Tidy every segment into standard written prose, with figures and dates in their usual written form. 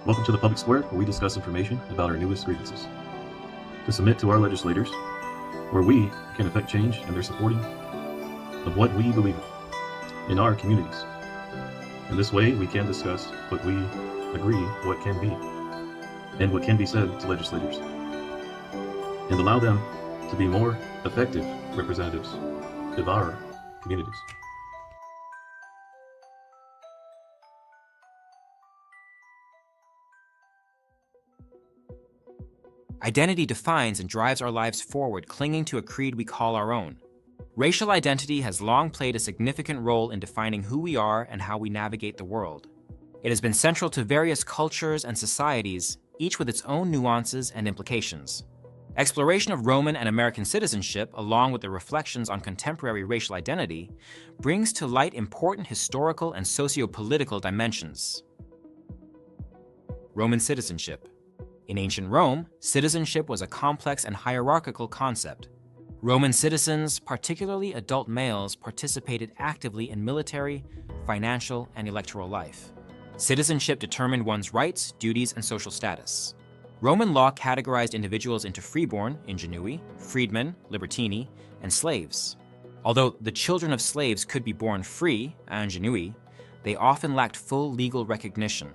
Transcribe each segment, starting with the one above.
Welcome to the Public Square, where we discuss information about our newest grievances. To submit to our legislators, where we can affect change and their supporting of what we believe in our communities. In this way, we can discuss what we agree what can be, and what can be said to legislators, and allow them to be more effective representatives of our communities. Identity defines and drives our lives forward, clinging to a creed we call our own. Racial identity has long played a significant role in defining who we are and how we navigate the world. It has been central to various cultures and societies, each with its own nuances and implications. Exploration of Roman and American citizenship, along with the reflections on contemporary racial identity, brings to light important historical and socio-political dimensions. Roman citizenship. In ancient Rome, citizenship was a complex and hierarchical concept. Roman citizens, particularly adult males, participated actively in military, financial, and electoral life. Citizenship determined one's rights, duties, and social status. Roman law categorized individuals into freeborn, ingenui, freedmen, libertini, and slaves. Although the children of slaves could be born free, ingenui, they often lacked full legal recognition.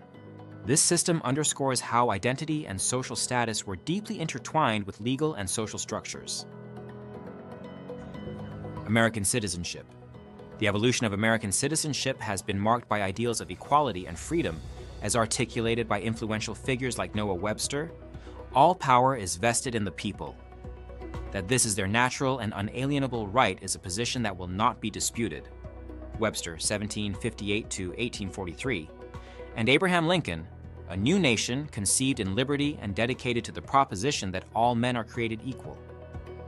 This system underscores how identity and social status were deeply intertwined with legal and social structures. American citizenship. The evolution of American citizenship has been marked by ideals of equality and freedom, as articulated by influential figures like Noah Webster. All power is vested in the people. That this is their natural and unalienable right is a position that will not be disputed. Webster, 1758 to 1843. And Abraham Lincoln, a new nation conceived in liberty and dedicated to the proposition that all men are created equal.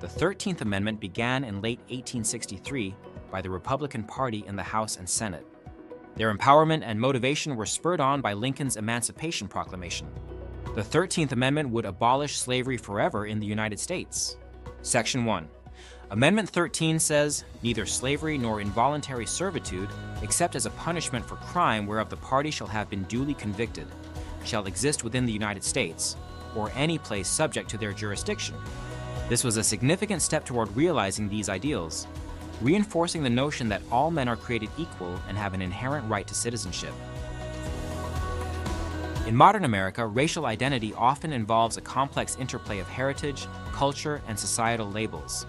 The 13th Amendment began in late 1863 by the Republican Party in the House and Senate. Their empowerment and motivation were spurred on by Lincoln's Emancipation Proclamation. The 13th Amendment would abolish slavery forever in the United States. Section 1. Amendment 13 says, "Neither slavery nor involuntary servitude, except as a punishment for crime whereof the party shall have been duly convicted, shall exist within the United States, or any place subject to their jurisdiction." This was a significant step toward realizing these ideals, reinforcing the notion that all men are created equal and have an inherent right to citizenship. In modern America, racial identity often involves a complex interplay of heritage, culture, and societal labels.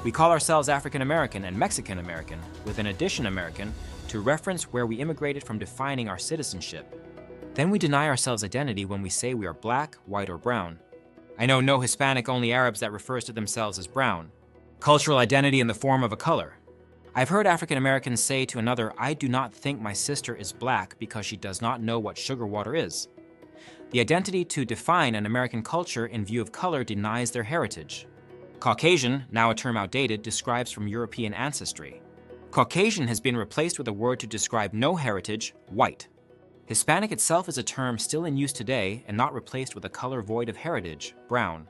We call ourselves African American and Mexican American, with an addition American, to reference where we immigrated from defining our citizenship. Then we deny ourselves identity when we say we are black, white, or brown. I know no Hispanic, only Arabs that refers to themselves as brown. Cultural identity in the form of a color. I've heard African Americans say to another, "I do not think my sister is black because she does not know what sugar water is." The identity to define an American culture in view of color denies their heritage. Caucasian, now a term outdated, describes from European ancestry. Caucasian has been replaced with a word to describe no heritage, white. Hispanic itself is a term still in use today and not replaced with a color void of heritage, brown.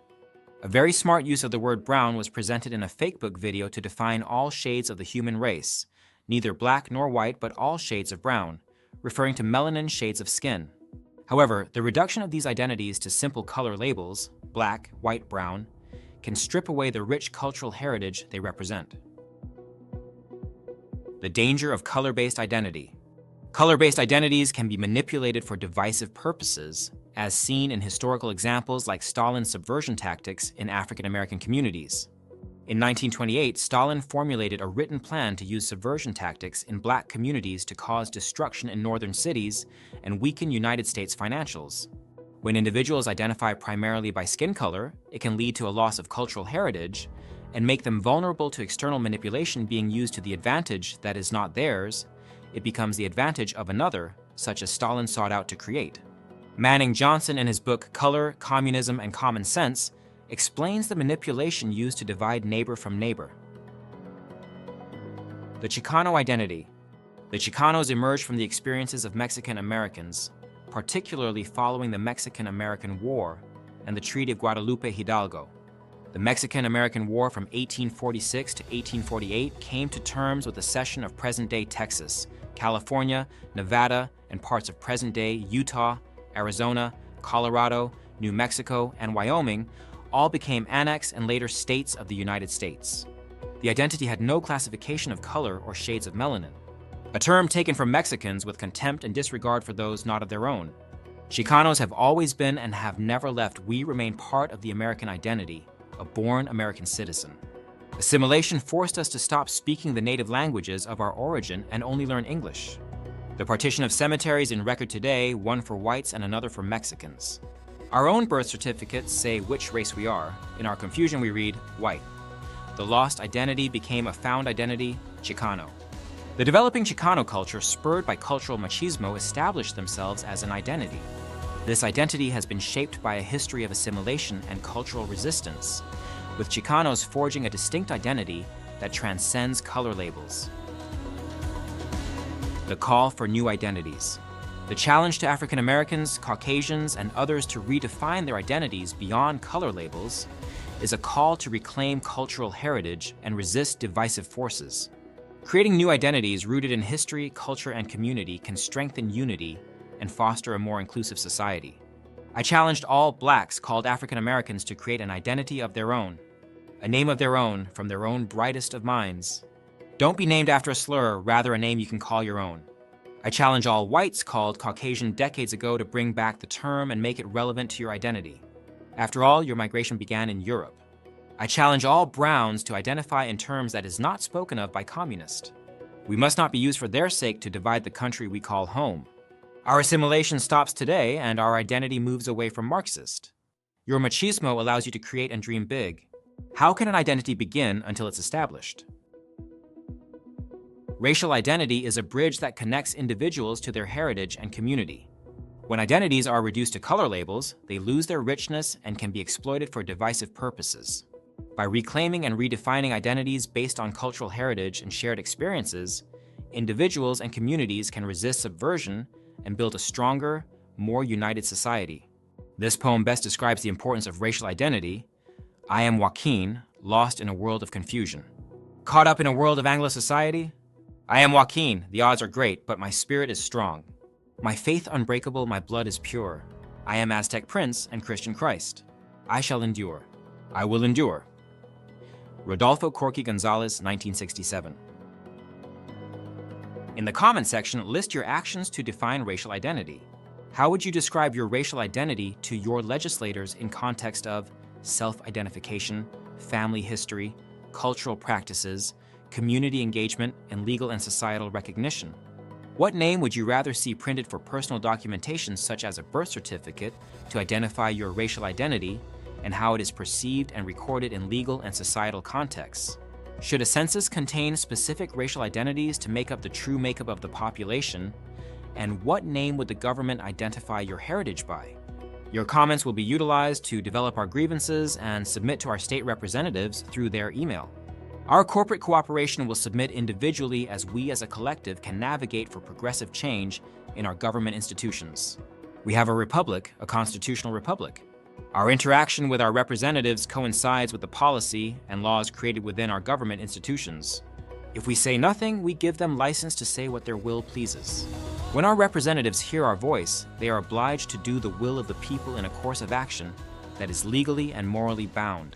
A very smart use of the word brown was presented in a Fakebook video to define all shades of the human race, neither black nor white, but all shades of brown, referring to melanin shades of skin. However, the reduction of these identities to simple color labels, black, white, brown, can strip away the rich cultural heritage they represent. The danger of color-based identity. Color-based identities can be manipulated for divisive purposes, as seen in historical examples like Stalin's subversion tactics in African American communities. In 1928, Stalin formulated a written plan to use subversion tactics in black communities to cause destruction in northern cities and weaken United States financials. When individuals identify primarily by skin color, it can lead to a loss of cultural heritage and make them vulnerable to external manipulation being used to the advantage that is not theirs. It becomes the advantage of another, such as Stalin sought out to create. Manning Johnson, in his book Color, Communism, and Common Sense, explains the manipulation used to divide neighbor from neighbor. The Chicano identity. The Chicanos emerged from the experiences of Mexican Americans, particularly following the Mexican-American War and the Treaty of Guadalupe Hidalgo. The Mexican-American War from 1846 to 1848 came to terms with the cession of present-day Texas, California, Nevada, and parts of present-day Utah, Arizona, Colorado, New Mexico, and Wyoming all became annexed and later states of the United States. The identity had no classification of color or shades of melanin, a term taken from Mexicans with contempt and disregard for those not of their own. Chicanos have always been and have never left. We remain part of the American identity, a born American citizen. Assimilation forced us to stop speaking the native languages of our origin and only learn English. The partition of cemeteries in record today, one for whites and another for Mexicans. Our own birth certificates say which race we are. In our confusion, we read white. The lost identity became a found identity, Chicano. The developing Chicano culture, spurred by cultural machismo, established themselves as an identity. This identity has been shaped by a history of assimilation and cultural resistance, with Chicanos forging a distinct identity that transcends color labels. The call for new identities. The challenge to African Americans, Caucasians, and others to redefine their identities beyond color labels is a call to reclaim cultural heritage and resist divisive forces. Creating new identities rooted in history, culture, and community can strengthen unity and foster a more inclusive society. I challenged all Blacks called African Americans to create an identity of their own, a name of their own from their own brightest of minds. Don't be named after a slur, rather a name you can call your own. I challenge all whites called Caucasian decades ago to bring back the term and make it relevant to your identity. After all, your migration began in Europe. I challenge all browns to identify in terms that is not spoken of by communists. We must not be used for their sake to divide the country we call home. Our assimilation stops today and our identity moves away from Marxist. Your machismo allows you to create and dream big. How can an identity begin until it's established? Racial identity is a bridge that connects individuals to their heritage and community. When identities are reduced to color labels, they lose their richness and can be exploited for divisive purposes. By reclaiming and redefining identities based on cultural heritage and shared experiences, individuals and communities can resist subversion and build a stronger, more united society. This poem best describes the importance of racial identity. I am Joaquin, lost in a world of confusion. Caught up in a world of Anglo society? I am Joaquin, the odds are great, but my spirit is strong. My faith unbreakable, my blood is pure. I am Aztec Prince and Christian Christ. I shall endure. I will endure. Rodolfo Corky Gonzalez, 1967. In the comments section, list your actions to define racial identity. How would you describe your racial identity to your legislators in context of self-identification, family history, cultural practices, community engagement, and legal and societal recognition? What name would you rather see printed for personal documentation such as a birth certificate to identify your racial identity and how it is perceived and recorded in legal and societal contexts? Should a census contain specific racial identities to make up the true makeup of the population? And what name would the government identify your heritage by? Your comments will be utilized to develop our grievances and submit to our state representatives through their email. Our corporate cooperation will submit individually as we as a collective can navigate for progressive change in our government institutions. We have a republic, a constitutional republic. Our interaction with our representatives coincides with the policy and laws created within our government institutions. If we say nothing, we give them license to say what their will pleases. When our representatives hear our voice, they are obliged to do the will of the people in a course of action that is legally and morally bound.